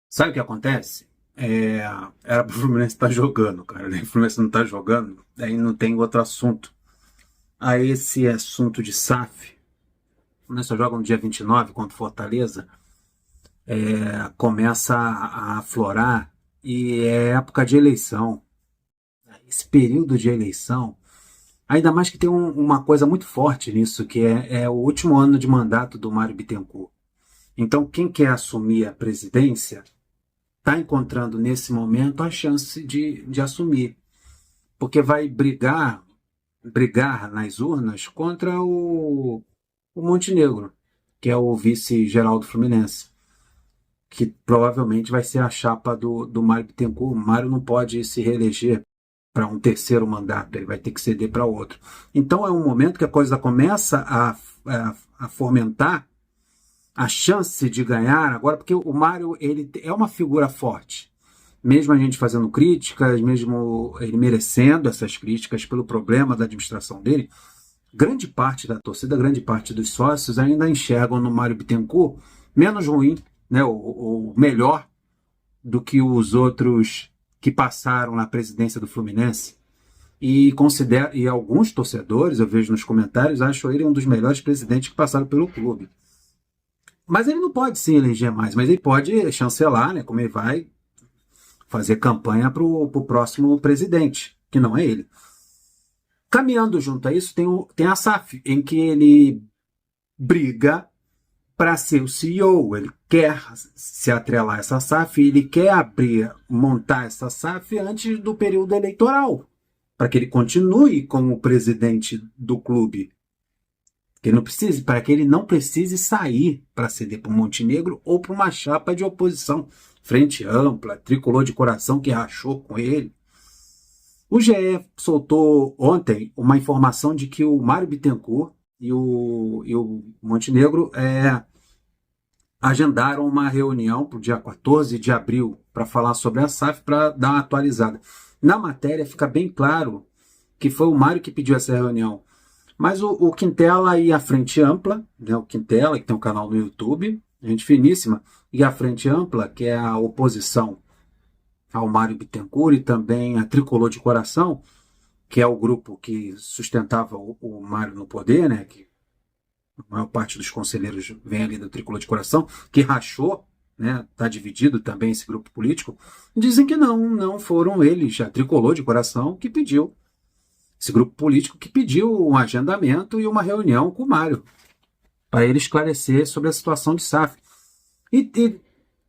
Sabe o que acontece? Era pro Fluminense estar jogando, cara. O Fluminense não tá jogando, aí não tem outro assunto. Aí esse assunto de SAF, o Fluminense só joga no dia 29 contra o Fortaleza, começa a aflorar e é época de eleição. Esse período de eleição, ainda mais que tem uma coisa muito forte nisso, que é o último ano de mandato do Mário Bittencourt. Então, quem quer assumir a presidência está encontrando nesse momento a chance de assumir, porque vai brigar nas urnas contra o Montenegro, que é o vice-geral do Fluminense, que provavelmente vai ser a chapa do Mário Bittencourt. O Mário não pode se reeleger para um terceiro mandato, ele vai ter que ceder para outro. Então é um momento que a coisa começa a fomentar a chance de ganhar agora, porque o Mário ele é uma figura forte. Mesmo a gente fazendo críticas, mesmo ele merecendo essas críticas pelo problema da administração dele, grande parte da torcida, grande parte dos sócios ainda enxergam no Mário Bittencourt menos ruim, né, ou melhor do que os outros que passaram na presidência do Fluminense. E alguns torcedores, eu vejo nos comentários, acham ele um dos melhores presidentes que passaram pelo clube. Mas ele não pode se eleger mais, mas ele pode chancelar, né, como ele vai fazer campanha para o próximo presidente, que não é ele. Caminhando junto a isso, tem a SAF, em que ele briga para ser o CEO, ele quer se atrelar a essa SAF, ele quer montar essa SAF antes do período eleitoral, para que ele continue como presidente do clube. Para que ele não precise sair para ceder para o Montenegro ou para uma chapa de oposição, frente ampla, tricolor de coração que rachou com ele. O GE soltou ontem uma informação de que o Mário Bittencourt e o Montenegro agendaram uma reunião para o dia 14 de abril para falar sobre a SAF, para dar uma atualizada. Na matéria fica bem claro que foi o Mário que pediu essa reunião. Mas o Quintela e a Frente Ampla, né, o Quintela, que tem um canal no YouTube, gente finíssima, e a Frente Ampla, que é a oposição ao Mário Bittencourt, e também a Tricolor de Coração, que é o grupo que sustentava o Mário no poder, né, que a maior parte dos conselheiros vem ali do Tricolor de Coração, que rachou, né, está dividido também esse grupo político, dizem que não foram eles, a Tricolor de Coração, que pediu, esse grupo político que pediu um agendamento e uma reunião com o Mário, para ele esclarecer sobre a situação de SAF. E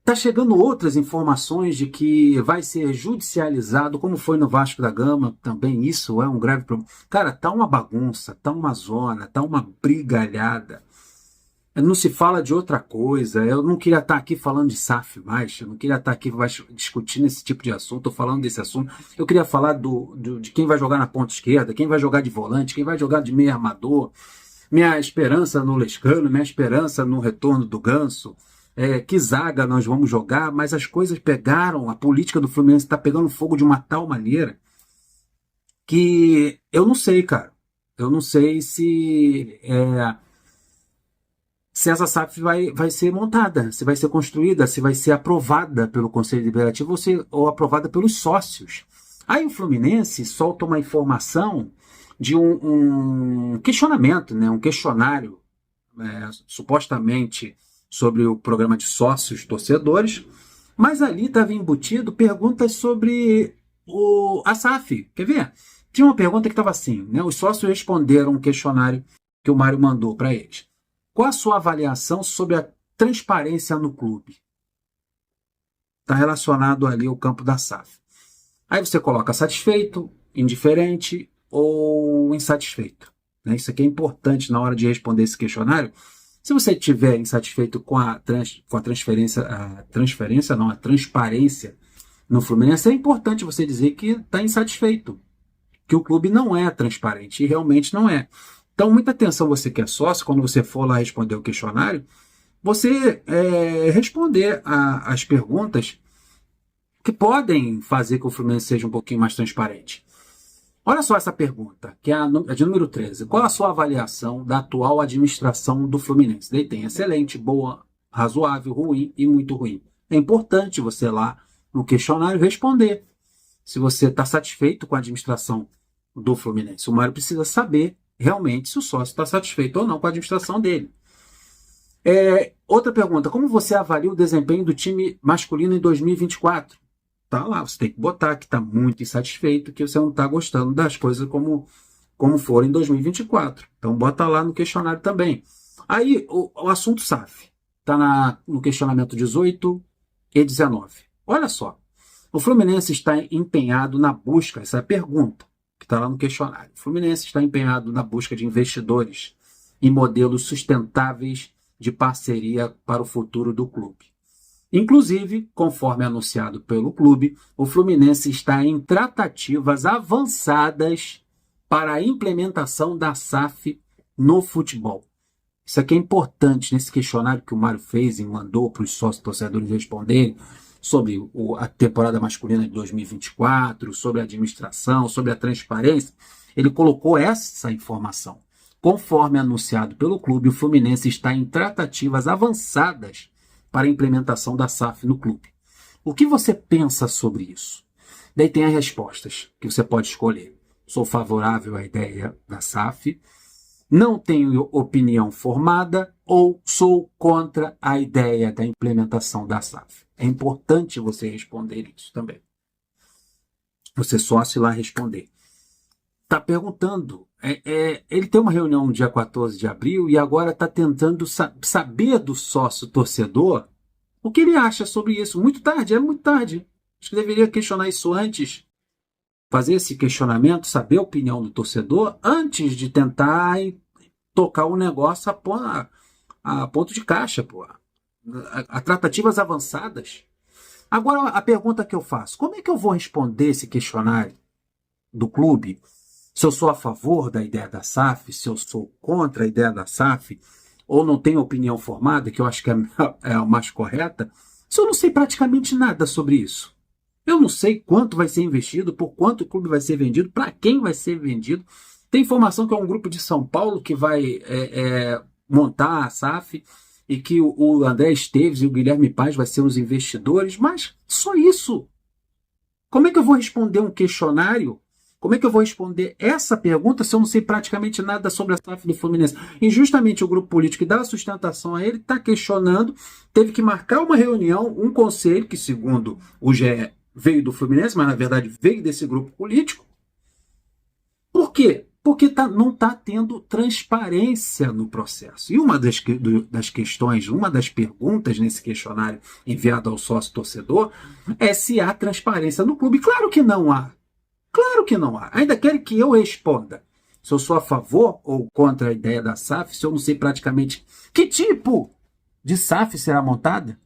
tá chegando outras informações de que vai ser judicializado, como foi no Vasco da Gama, também isso é um grave problema. Cara, tá uma bagunça, tá uma zona, tá uma brigalhada. Não se fala de outra coisa. Eu não queria estar aqui falando de SAF mais, eu não queria estar aqui discutindo esse tipo de assunto, ou falando desse assunto. Eu queria falar de quem vai jogar na ponta esquerda, quem vai jogar de volante, quem vai jogar de meio armador. Minha esperança no Lescano, minha esperança no retorno do Ganso. Que zaga nós vamos jogar, mas as coisas pegaram, a política do Fluminense está pegando fogo de uma tal maneira que eu não sei, cara. Eu não sei se essa SAF vai ser montada, se vai ser construída, se vai ser aprovada pelo Conselho Deliberativo ou aprovada pelos sócios. Aí o Fluminense solta uma informação de um questionamento, né, um questionário, supostamente sobre o programa de sócios torcedores, mas ali estava embutido perguntas sobre a SAF. Quer ver? Tinha uma pergunta que estava assim, né? Os sócios responderam um questionário que o Mário mandou para eles. Qual a sua avaliação sobre a transparência no clube? Está relacionado ali ao campo da SAF. Aí você coloca satisfeito, indiferente ou insatisfeito. Isso aqui é importante na hora de responder esse questionário. Se você estiver insatisfeito com a transparência no Fluminense, é importante você dizer que está insatisfeito, que o clube não é transparente, e realmente não é. Então, muita atenção, você que é sócio, quando você for lá responder o questionário, você responder as perguntas que podem fazer que o Fluminense seja um pouquinho mais transparente. Olha só essa pergunta, que é a de número 13. Qual a sua avaliação da atual administração do Fluminense? Daí tem excelente, boa, razoável, ruim e muito ruim. É importante você lá no questionário responder se você está satisfeito com a administração do Fluminense. O Mário precisa saber realmente se o sócio está satisfeito ou não com a administração dele. Outra pergunta, como você avalia o desempenho do time masculino em 2024? Tá lá, você tem que botar que está muito insatisfeito, que você não está gostando das coisas como foram em 2024. Então bota lá no questionário também. Aí o assunto SAF está no questionamento 18 e 19. Olha só, o Fluminense está empenhado na busca, essa é a pergunta que está lá no questionário. O Fluminense está empenhado na busca de investidores em modelos sustentáveis de parceria para o futuro do clube. Inclusive, conforme anunciado pelo clube, o Fluminense está em tratativas avançadas para a implementação da SAF no futebol. Isso aqui é importante nesse questionário que o Mário fez e mandou para os sócios torcedores responderem sobre a temporada masculina de 2024, sobre a administração, sobre a transparência. Ele colocou essa informação. Conforme anunciado pelo clube, o Fluminense está em tratativas avançadas para a implementação da SAF no clube. O que você pensa sobre isso? Daí tem as respostas que você pode escolher. Sou favorável à ideia da SAF, não tenho opinião formada ou sou contra a ideia da implementação da SAF. É importante você responder isso também. Você sócio ir lá responder. Está perguntando. Ele tem uma reunião no dia 14 de abril e agora está tentando saber do sócio torcedor o que ele acha sobre isso. Muito tarde, é muito tarde. Acho que deveria questionar isso antes. Fazer esse questionamento, saber a opinião do torcedor antes de tentar tocar o negócio a ponto de caixa, pô. A tratativas avançadas. Agora, a pergunta que eu faço, como é que eu vou responder esse questionário do clube? Se eu sou a favor da ideia da SAF, se eu sou contra a ideia da SAF, ou não tenho opinião formada, que eu acho que é a mais correta, se eu não sei praticamente nada sobre isso. Eu não sei quanto vai ser investido, por quanto o clube vai ser vendido, para quem vai ser vendido. Tem informação que é um grupo de São Paulo que vai montar a SAF e que o André Esteves e o Guilherme Paz vai ser os investidores, mas só isso. Como é que eu vou responder um questionário? Como é que eu vou responder essa pergunta se eu não sei praticamente nada sobre a SAF do Fluminense? E justamente o grupo político que dá sustentação a ele está questionando, teve que marcar uma reunião, um conselho, que segundo o GE veio do Fluminense, mas na verdade veio desse grupo político. Por quê? Porque não está tendo transparência no processo. E uma das questões, uma das perguntas nesse questionário enviado ao sócio torcedor é se há transparência no clube. Claro que não há. Claro que não há. Ainda querem que eu responda se eu sou a favor ou contra a ideia da SAF, se eu não sei praticamente que tipo de SAF será montada.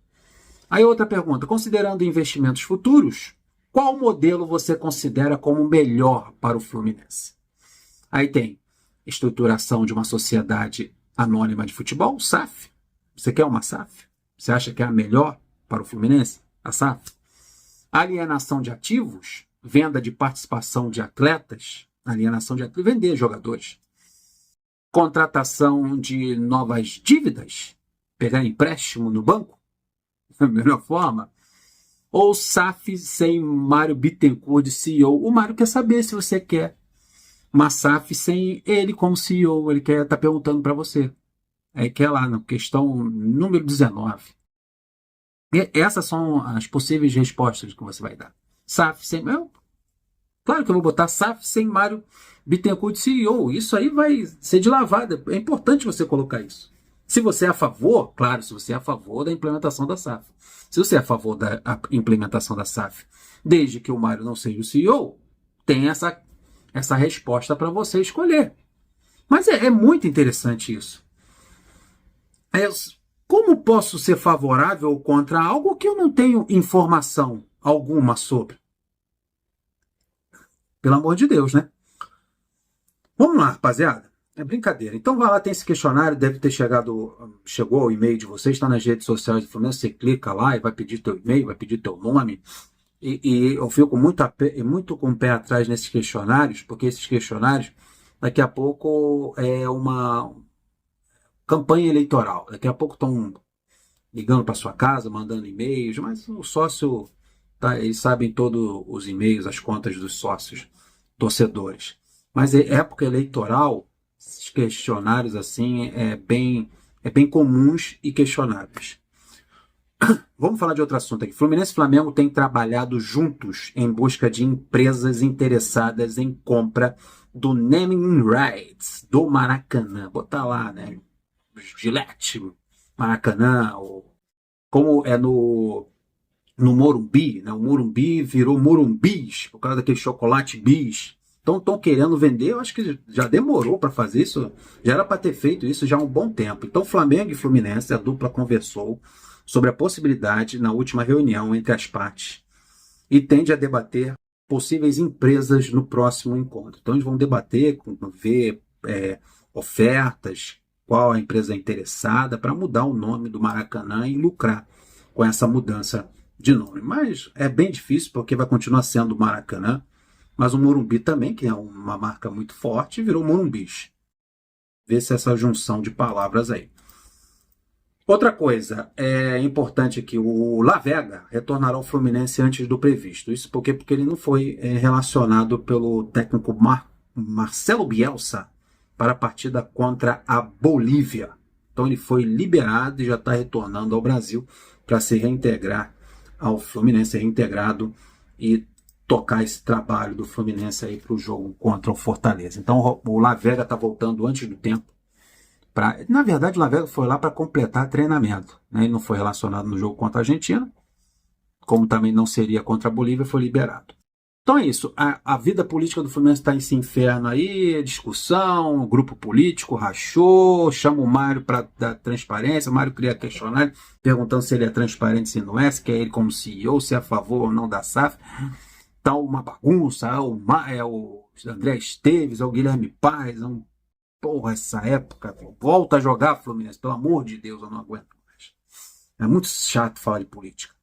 Aí outra pergunta, considerando investimentos futuros, qual modelo você considera como melhor para o Fluminense? Aí tem estruturação de uma sociedade anônima de futebol, SAF. Você quer uma SAF? Você acha que é a melhor para o Fluminense? A SAF. Alienação de ativos, venda de participação de atletas, alienação de atletas, vender jogadores. Contratação de novas dívidas, pegar empréstimo no banco, da melhor forma. Ou SAF sem Mário Bittencourt de CEO. O Mário quer saber se você quer uma SAF sem ele como CEO. Ele quer estar perguntando para você. Aí quer lá na questão número 19. E essas são as possíveis respostas que você vai dar. SAF sem... Claro que eu vou botar SAF sem Mário Bittencourt de CEO. Isso aí vai ser de lavada. É importante você colocar isso. Se você é a favor, claro, se você é a favor da implementação da SAF. Se você é a favor da implementação da SAF, desde que o Mário não seja o CEO, tem essa resposta para você escolher. Mas é muito interessante isso. Como posso ser favorável ou contra algo que eu não tenho informação alguma sobre? Pelo amor de Deus, né? Vamos lá, rapaziada. É brincadeira. Então vai lá, tem esse questionário, deve ter chegou o e-mail de vocês, está nas redes sociais do Fluminense, você clica lá e vai pedir teu e-mail, vai pedir teu nome. E eu fico muito com o pé atrás nesses questionários, porque esses questionários, daqui a pouco é uma campanha eleitoral. Daqui a pouco estão ligando para sua casa, mandando e-mails, mas o sócio, tá, eles sabem todos os e-mails, as contas dos sócios, torcedores. Mas época eleitoral, esses questionários assim é bem comuns e questionáveis. Vamos falar de outro assunto aqui. Fluminense e Flamengo têm trabalhado juntos em busca de empresas interessadas em compra do naming rights do Maracanã. Botar lá, né? Gillette, Maracanã, como é no Morumbi, né? O Morumbi virou Morumbis, por causa daquele chocolate bis. Então estão querendo vender, eu acho que já demorou para fazer isso, já era para ter feito isso já há um bom tempo. Então Flamengo e Fluminense, a dupla conversou sobre a possibilidade na última reunião entre as partes e tende a debater possíveis empresas no próximo encontro. Então eles vão debater, ver ofertas, qual a empresa interessada para mudar o nome do Maracanã e lucrar com essa mudança de nome. Mas é bem difícil porque vai continuar sendo o Maracanã, mas o Morumbi também, que é uma marca muito forte, virou Morumbis. Vê se essa junção de palavras aí. Outra coisa é importante aqui, o Lavega retornará ao Fluminense antes do previsto. Isso porque ele não foi relacionado pelo técnico Marcelo Bielsa para a partida contra a Bolívia. Então ele foi liberado e já está retornando ao Brasil para se reintegrar ao Fluminense, reintegrado e tocar esse trabalho do Fluminense aí para o jogo contra o Fortaleza. Então o Lavega está voltando antes do tempo. Na verdade, o Lavega foi lá para completar treinamento. Né? Ele não foi relacionado no jogo contra a Argentina, como também não seria contra a Bolívia, foi liberado. Então é isso. A vida política do Fluminense está nesse inferno aí, discussão, grupo político rachou, chama o Mário para dar transparência. O Mário cria questionário perguntando se ele é transparente, se não é, se quer ele como CEO, se é a favor ou não da SAF. Tá uma bagunça, é o André Esteves, é o Guilherme Paes, porra, essa época, volta a jogar Fluminense, pelo amor de Deus, eu não aguento mais. É muito chato falar de política.